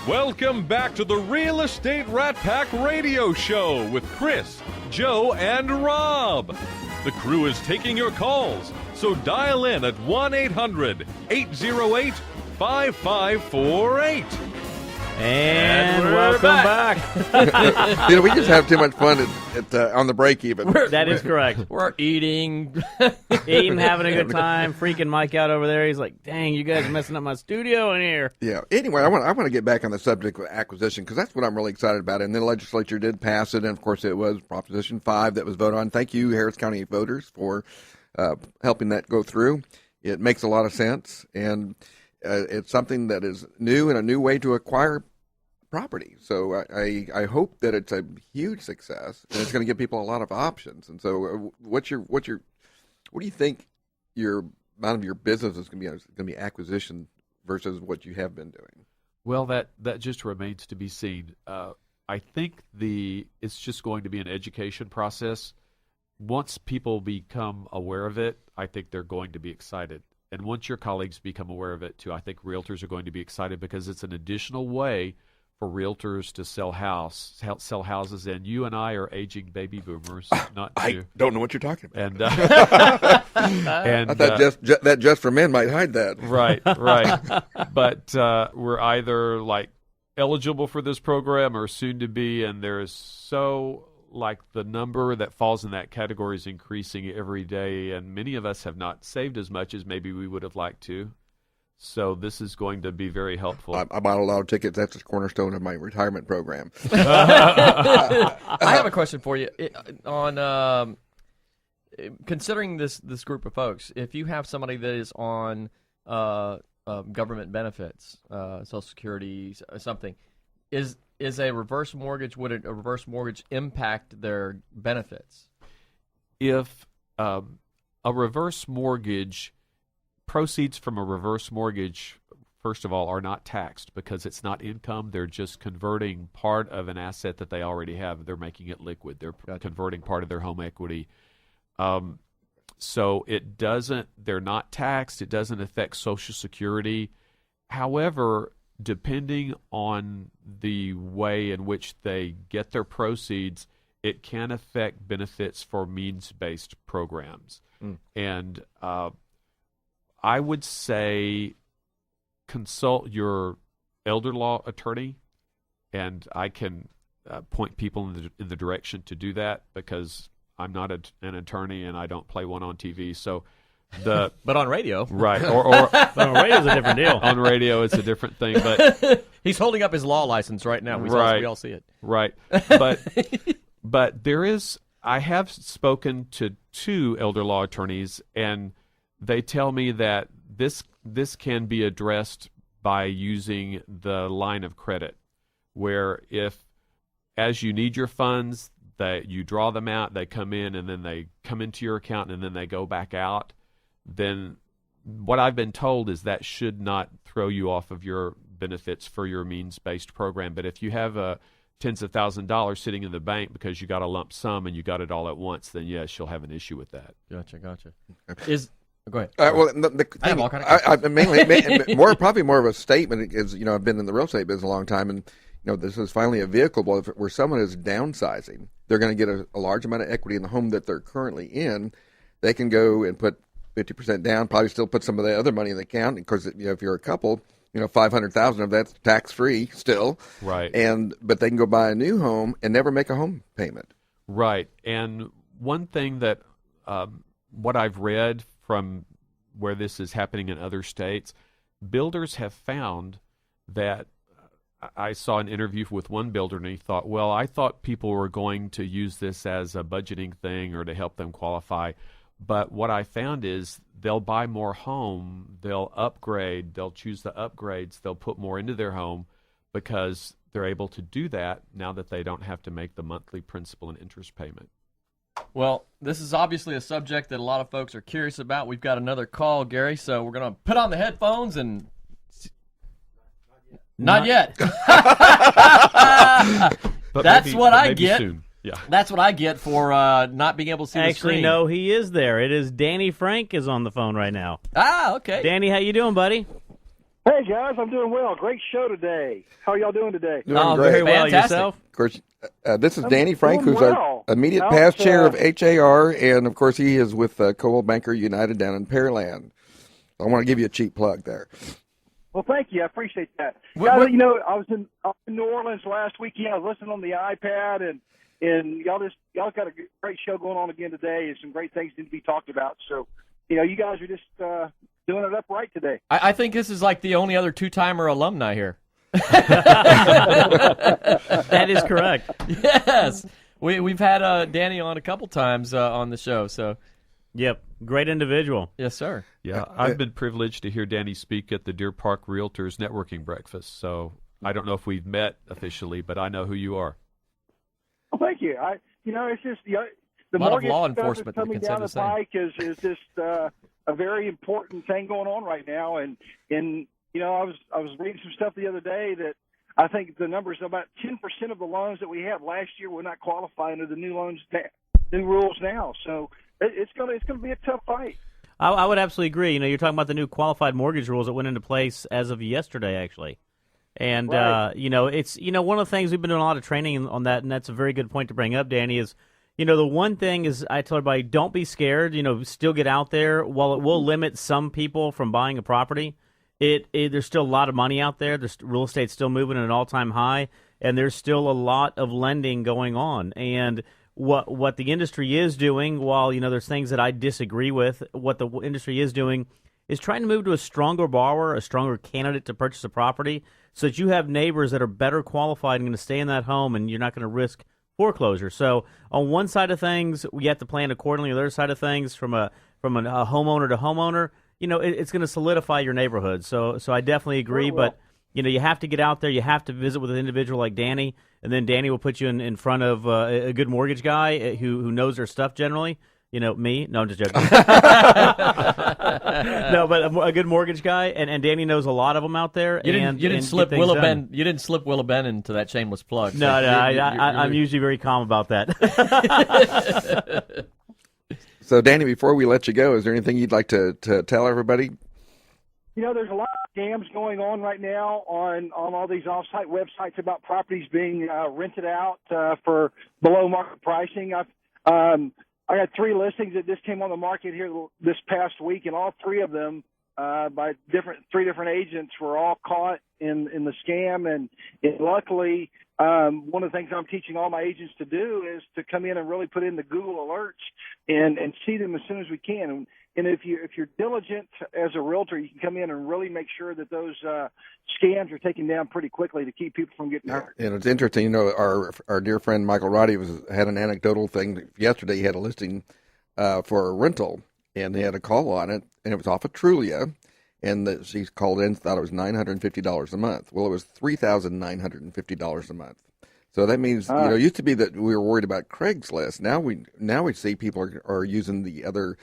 Welcome back to the Real Estate Rat Pack Radio Show with Chris, Joe, and Rob. The crew is taking your calls, so dial in at 1-800-808-5548. And welcome back. We just have too much fun on the break even. That is correct. We're eating, having a good time, freaking Mike out over there. He's like, dang, you guys are messing up my studio in here. Yeah. Anyway, I want to get back on the subject of acquisition because that's what I'm really excited about. And the legislature did pass it, and of course it was Proposition 5 that was voted on. Thank you, Harris County voters, for helping that go through. It makes a lot of sense, and it's something that is new and a new way to acquire property. So I hope that it's a huge success and it's going to give people a lot of options. And so what do you think your amount of your business is going to be acquisition versus what you have been doing? Well, that just remains to be seen. I think it's just going to be an education process. Once people become aware of it, I think they're going to be excited. And once your colleagues become aware of it too, I think realtors are going to be excited because it's an additional way for realtors to sell houses, and you and I are aging baby boomers. I don't know what you're talking about. And I thought that just for men might hide that. Right. But we're either like eligible for this program or soon to be, and there is the number that falls in that category is increasing every day, and many of us have not saved as much as maybe we would have liked to. So this is going to be very helpful. I bought a lot of tickets. That's the cornerstone of my retirement program. I have a question for you on considering this group of folks. If you have somebody that is on government benefits, Social Security, something, is a reverse mortgage? Would a reverse mortgage impact their benefits? If a reverse mortgage, proceeds from a reverse mortgage, first of all, are not taxed because it's not income. They're just converting part of an asset that they already have. They're making it liquid. They're converting part of their home equity. So they're not taxed. It doesn't affect Social Security. However, depending on the way in which they get their proceeds, it can affect benefits for means-based programs. And I would say consult your elder law attorney, and I can point people in the direction to do that because I'm not an attorney and I don't play one on TV. So but on radio, right? Or on radio is a different deal. On radio, it's a different thing. But he's holding up his law license right now. We all see it. Right, but I have spoken to 2 elder law attorneys, and they tell me that this can be addressed by using the line of credit, where if as you need your funds, that you draw them out, they come in, and then they come into your account, and then they go back out, then what I've been told is that should not throw you off of your benefits for your means-based program. But if you have tens of thousands of dollars sitting in the bank because you got a lump sum and you got it all at once, then yes, you'll have an issue with that. Gotcha. Go ahead. Well, the I have all kind of probably more of a statement is, I've been in the real estate business a long time, and this is finally a vehicle where someone is downsizing. They're going to get a large amount of equity in the home that they're currently in. They can go and put 50% down, probably still put some of the other money in the account because if you're a couple, $500,000 of that's tax free still. Right. But they can go buy a new home and never make a home payment. Right. And one thing that what I've read from where this is happening in other states, builders have found that I saw an interview with one builder, and he thought, well, I thought people were going to use this as a budgeting thing or to help them qualify. But what I found is they'll buy more home, they'll upgrade, they'll choose the upgrades, they'll put more into their home because they're able to do that now that they don't have to make the monthly principal and interest payment. Well, this is obviously a subject that a lot of folks are curious about. We've got another call, Gary, so we're going to put on the headphones and... Not yet. That's what I get. Soon. Yeah. That's what I get for not being able to see the screen. Actually, no, he is there. It is Danny Frank is on the phone right now. Ah, okay. Danny, how you doing, buddy? Hey guys, I'm doing well. Great show today. How are y'all doing today? Doing Oh, great. Very well. Fantastic. Yourself? Of course, this is Danny Frank, doing who's our well. immediate Out, past chair of HAR, and of course he is with Coldwell Banker United down in Pearland. I want to give you a cheap plug there. Well, thank you. I appreciate that. What- Guys, what- you know, I was in New Orleans last weekend. I was listening on the iPad, and y'all got a great show going on again today, and some great things need to be talked about. So, you know, you guys are just doing it upright today. I think this is like the only other two-timer alumni here. That is correct. Yes. We've had Danny on a couple times on the show, so Yep. Great individual. yes, sir. Yeah, I've been privileged to hear Danny speak at the Deer Park Realtors networking breakfast. So I don't know if we've met officially, but I know who you are. Well, thank you. It's just the A lot of mortgage law stuff enforcement that's that coming can say down the the same. pike is just a very important thing going on right now. And you know, I was reading some stuff the other day that I think the numbers about 10% of the loans that we had last year will not qualify under the new rules now. So it's gonna be a tough fight. I would absolutely agree. You know, you're talking about the new qualified mortgage rules that went into place as of yesterday, actually. And, Right. you know, it's, you know, one of the things we've been doing a lot of training on that, and that's a very good point to bring up, Danny, is, you know, the one thing is I tell everybody, don't be scared, you know, still get out there. While it will limit some people from buying a property, there's still a lot of money out there. There's real estate's still moving at an all-time high, and there's still a lot of lending going on. And what the industry is doing, while, you know, there's things that I disagree with, what the industry is doing is trying to move to a stronger borrower, a stronger candidate to purchase a property, so that you have neighbors that are better qualified and going to stay in that home, and you're not going to risk foreclosure. So on one side of things, we have to plan accordingly. On the other side of things, from a homeowner to homeowner, you know, it's going to solidify your neighborhood. So I definitely agree. Very well. But you know, you have to get out there. You have to visit with an individual like Danny, and then Danny will put you in front of a good mortgage guy who knows their stuff generally. You know, me? No, I'm just joking. No, but a good mortgage guy, and Danny knows a lot of them out there. You didn't and slip get things Willow done. Ben. You didn't slip Willow Ben into that shameless plug. No, So no, I'm you're- usually very calm about that. So, Danny, before we let you go, is there anything you'd like to tell everybody? You know, there's a lot of scams going on right now on all these off-site websites about properties being rented out for below market pricing. I got 3 listings that just came on the market here this past week, and all 3 of them by 3 different agents were all caught in the scam. And luckily, one of the things I'm teaching all my agents to do is to come in and really put in the Google alerts and see them as soon as we can. And if you're diligent as a realtor, you can come in and really make sure that those scams are taken down pretty quickly to keep people from getting hurt. And it's interesting, you know, our dear friend Michael Roddy had an anecdotal thing yesterday. He had a listing for a rental, and they had a call on it, and it was off of Trulia, and she called in, thought it was $950 a month. Well, it was $3,950 a month. So that means, you know, it used to be that we were worried about Craigslist. Now we see people are using the other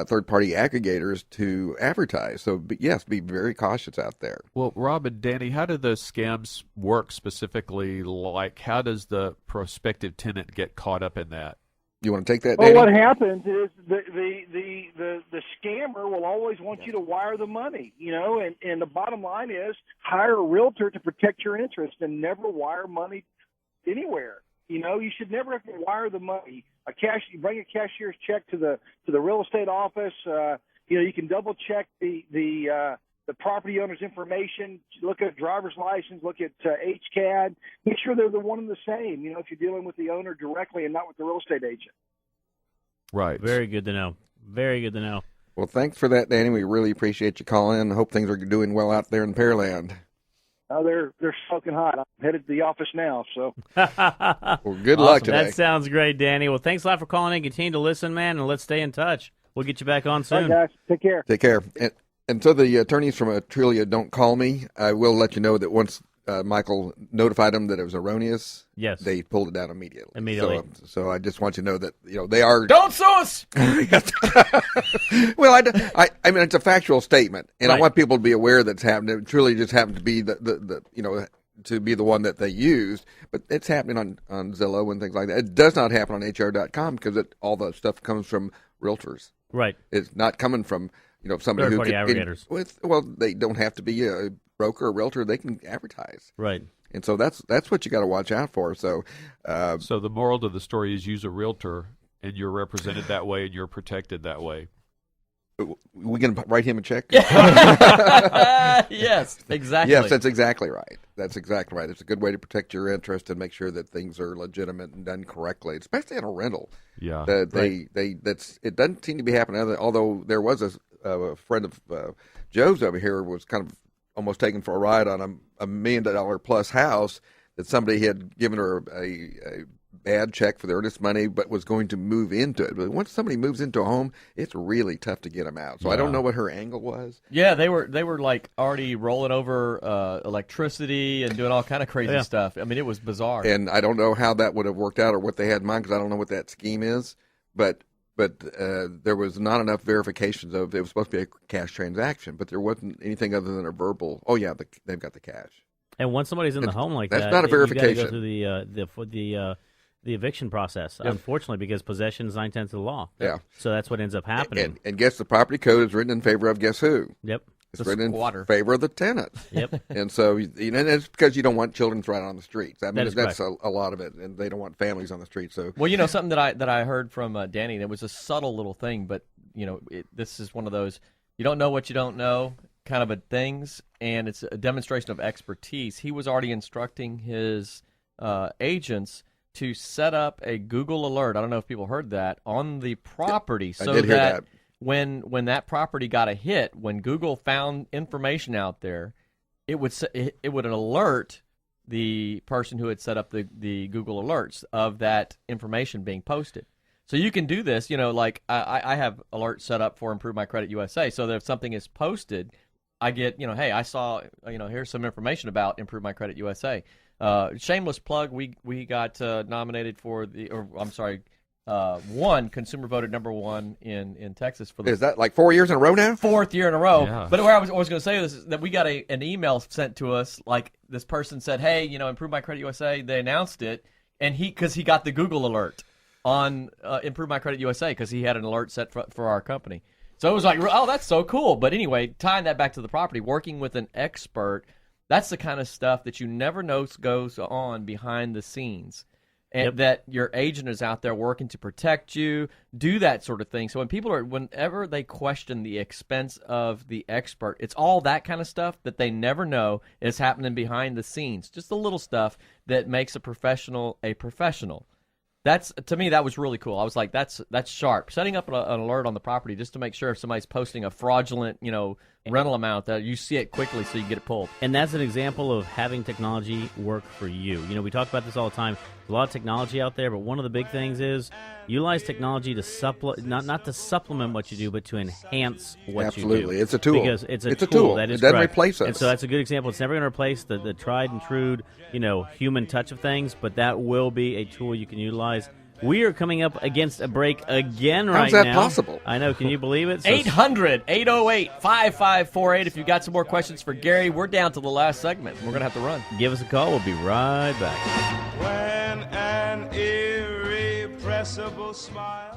third-party aggregators to advertise. So, yes, be very cautious out there. Well, Rob and Danny, how do those scams work specifically? Like, how does the prospective tenant get caught up in that? You want to take that, Well, Danny? what happens is the scammer will always want you to wire the money, you know, and the bottom line is hire a realtor to protect your interest and never wire money anywhere. You know, you should never have to wire the money. You bring a cashier's check to the real estate office. You know, you can double check the property owner's information. Look at driver's license. Look at HCAD. Make sure they're the one and the same. You know, if you're dealing with the owner directly and not with the real estate agent. Right. Very good to know. Very good to know. Well, thanks for that, Danny. We really appreciate you calling in. I hope things are doing well out there in Pearland. They're smoking hot. I'm headed to the office now, so. Well, good luck Awesome. today. That sounds great, Danny. Well, thanks a lot for calling in. Continue to listen, man, and let's stay in touch. We'll get you back on All soon. right, guys. Take care. Take care. And so the attorneys from Trulia don't call me. I will let you know that once Michael notified them that it was erroneous, Yes. they pulled it down immediately. Immediately. So I just want you to know that, you know, they are. Don't sue us. Well, I mean, it's a factual statement, and I Right. want people to be aware that's happening. It truly just happened to be the you know, to be the one that they used, but it's happening on Zillow and things like that. It does not happen on HR.com because all the stuff comes from realtors. Right. It's not coming from, you know, somebody who Third-party aggregators. well, they don't have to be broker or realtor, they can advertise. Right. And so that's what you got to watch out for. So, So the moral to the story is use a realtor, and you're represented that way, and you're protected that way. we can write him a check. Yes, exactly. Yes, that's exactly right. That's exactly right. It's a good way to protect your interest and make sure that things are legitimate and done correctly, especially in a rental. Yeah. It doesn't seem to be happening. Although there was a friend of Joe's over here was kind of almost taken for a ride on a $1 million plus house that somebody had given her a bad check for the earnest money, but was going to move into it. But once somebody moves into a home, it's really tough to get them out. So I don't know what her angle was. Yeah, they were like already rolling over electricity and doing all kind of crazy stuff. I mean, it was bizarre. And I don't know how that would have worked out or what they had in mind because I don't know what that scheme is. But there was not enough verifications of it was supposed to be a cash transaction, but there wasn't anything other than a verbal. Oh yeah, they've got the cash. And once somebody's in the home like that's that, not a verification. You got to go through the eviction process, unfortunately, because possession is 9/10 of the law. Yeah. So that's what ends up happening. And guess the property code is written in favor of guess who? Yep. It's written in favor of the tenant. Yep. And so, and it's because you don't want children right on the streets. I mean, that's a lot of it, and they don't want families on the streets. So, well, something that I heard from Danny, that was a subtle little thing, but this is one of those you don't know what you don't know kind of things, and it's a demonstration of expertise. He was already instructing his agents to set up a Google alert. I don't know if people heard that on the property, so I did hear that. When that property got a hit, when Google found information out there, it would alert the person who had set up the Google alerts of that information being posted. So you can do this, like I have alerts set up for Improve My Credit USA, so that if something is posted, I get, hey, I saw, here's some information about Improve My Credit USA. Shameless plug, we got nominated for Consumer voted #1 in Texas for the. Is that like 4 years in a row now? 4th year in a row. Yeah. But where I was going to say this is that we got an email sent to us, like this person said, hey, Improve My Credit USA, they announced it, and because he got the Google alert on Improve My Credit USA because he had an alert set for our company. So it was like, oh, that's so cool. But anyway, tying that back to the property, working with an expert, that's the kind of stuff that you never know goes on behind the scenes. And that your agent is out there working to protect you, do that sort of thing. So whenever they question the expense of the expert, it's all that kind of stuff that they never know is happening behind the scenes. Just the little stuff that makes a professional a professional. To me, that was really cool. I was like, that's sharp. Setting up an alert on the property just to make sure if somebody's posting a fraudulent, rental amount, that you see it quickly so you can get it pulled. And that's an example of having technology work for you. We talk about this all the time. There's a lot of technology out there, but one of the big things is utilize technology to not to supplement what you do, but to enhance what you do. Absolutely. It's a tool. Because it's a tool. That is it doesn't correct. replace us. And so that's a good example. It's never going to replace the tried and true, human touch of things, but that will be a tool you can utilize. We are coming up against a break again right now. How's that possible? I know. Can you believe it? 800-808-5548. If you've got some more questions for Gary, we're down to the last segment. We're going to have to run. Give us a call. We'll be right back. When an irrepressible smile